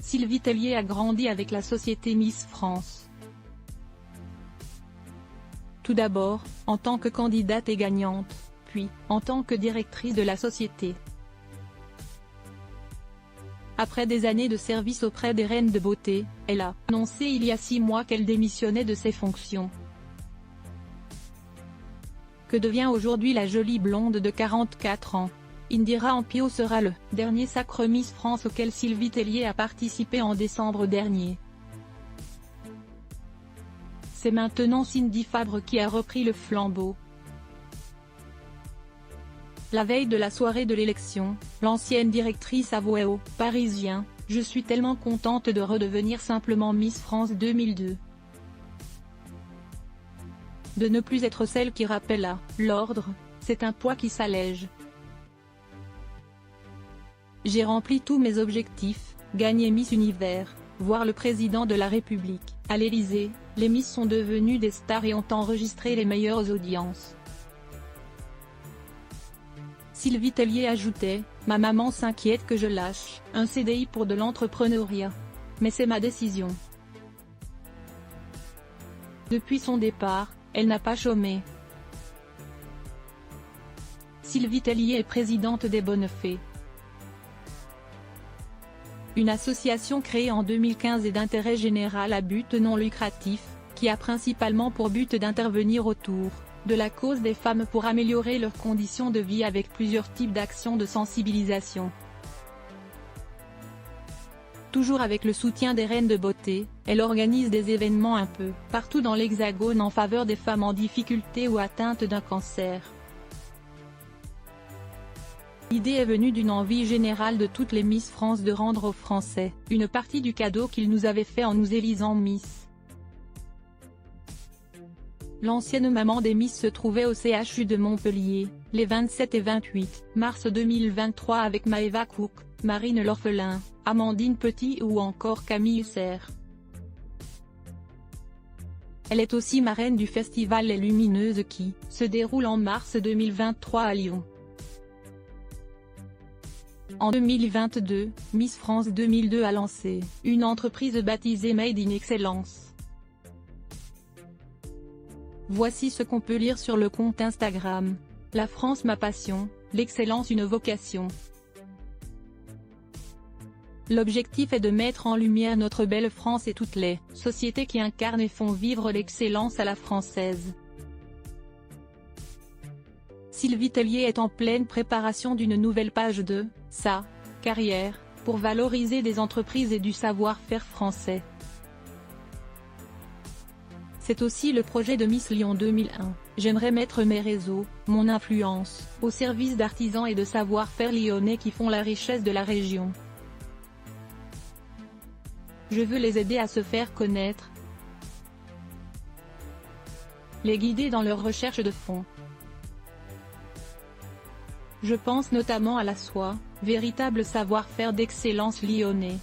Sylvie Tellier a grandi avec la société Miss France. Tout d'abord, en tant que candidate et gagnante, puis, en tant que directrice de la société. Après des années de service auprès des reines de beauté, elle a annoncé il y a 6 mois qu'elle démissionnait de ses fonctions. Que devient aujourd'hui la jolie blonde de 44 ans? Indira Ampio sera le dernier sacre Miss France auquel Sylvie Tellier a participé en décembre dernier. C'est maintenant Cindy Fabre qui a repris le flambeau. La veille de la soirée de l'élection, l'ancienne directrice avouait aux Parisiens « Je suis tellement contente de redevenir simplement Miss France 2002. De ne plus être celle qui rappelle à l'ordre, c'est un poids qui s'allège. J'ai rempli tous mes objectifs, gagner Miss Univers, voir le président de la République, à l'Élysée, les Miss sont devenues des stars et ont enregistré les meilleures audiences. » Sylvie Tellier ajoutait « Ma maman s'inquiète que je lâche un CDI pour de l'entrepreneuriat. Mais c'est ma décision. » Depuis son départ, elle n'a pas chômé. Sylvie Tellier est présidente des Bonnes Fées. Une association créée en 2015 et d'intérêt général à but non lucratif, qui a principalement pour but d'intervenir autour de la cause des femmes pour améliorer leurs conditions de vie avec plusieurs types d'actions de sensibilisation. Toujours avec le soutien des reines de beauté, elle organise des événements un peu partout dans l'Hexagone en faveur des femmes en difficulté ou atteintes d'un cancer. L'idée est venue d'une envie générale de toutes les Miss France de rendre aux Français une partie du cadeau qu'ils nous avaient fait en nous élisant Miss. L'ancienne maman des Miss se trouvait au CHU de Montpellier, les 27 et 28 mars 2023 avec Maëva Cook, Marine L'Orphelin, Amandine Petit ou encore Camille Serre. Elle est aussi marraine du festival Les Lumineuses qui se déroule en mars 2023 à Lyon. En 2022, Miss France 2002 a lancé une entreprise baptisée Made in Excellence. Voici ce qu'on peut lire sur le compte Instagram. La France ma passion, l'excellence une vocation. L'objectif est de mettre en lumière notre belle France et toutes les sociétés qui incarnent et font vivre l'excellence à la française. Sylvie Tellier est en pleine préparation d'une nouvelle page de sa carrière, pour valoriser des entreprises et du savoir-faire français. C'est aussi le projet de Miss Lyon 2001. J'aimerais mettre mes réseaux, mon influence, au service d'artisans et de savoir-faire lyonnais qui font la richesse de la région. Je veux les aider à se faire connaître, les guider dans leur recherche de fonds. Je pense notamment à la soie, véritable savoir-faire d'excellence lyonnais.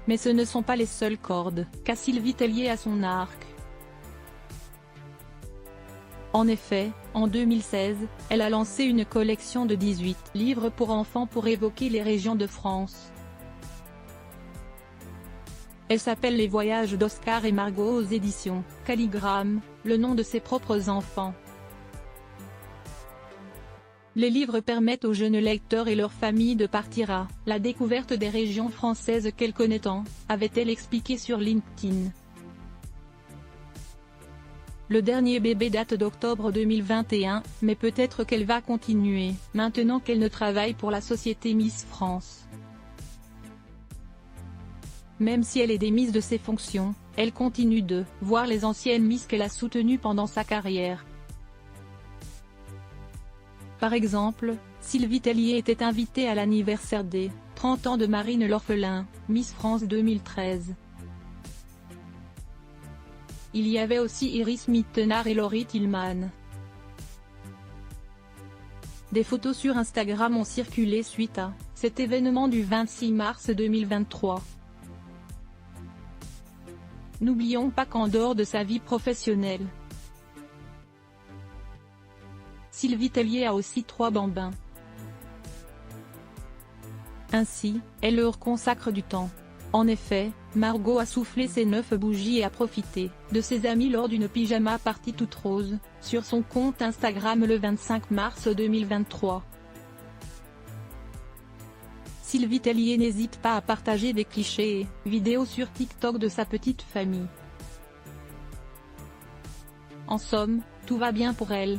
Mais ce ne sont pas les seules cordes qu'a Sylvie Tellier à son arc. En effet, en 2016, elle a lancé une collection de 18 livres pour enfants pour évoquer les régions de France. Elle s'appelle Les Voyages d'Oscar et Margot aux éditions Calligramme, le nom de ses propres enfants. Les livres permettent aux jeunes lecteurs et leurs familles de partir à la découverte des régions françaises qu'elle connaît tant, avait-elle expliqué sur LinkedIn. Le dernier bébé date d'octobre 2021, mais peut-être qu'elle va continuer, maintenant qu'elle ne travaille pour la société Miss France. Même si elle est démise de ses fonctions, elle continue de voir les anciennes Miss qu'elle a soutenues pendant sa carrière. Par exemple, Sylvie Tellier était invitée à l'anniversaire des 30 ans de Marine L'Orphelin, Miss France 2013. Il y avait aussi Iris Mittenard et Laurie Tillman. Des photos sur Instagram ont circulé suite à cet événement du 26 mars 2023. N'oublions pas qu'en dehors de sa vie professionnelle, Sylvie Tellier a aussi 3 bambins. Ainsi, elle leur consacre du temps. En effet, Margot a soufflé ses 9 bougies et a profité de ses amis lors d'une pyjama party toute rose, sur son compte Instagram le 25 mars 2023. Sylvie Tellier n'hésite pas à partager des clichés et vidéos sur TikTok de sa petite famille. En somme, tout va bien pour elle.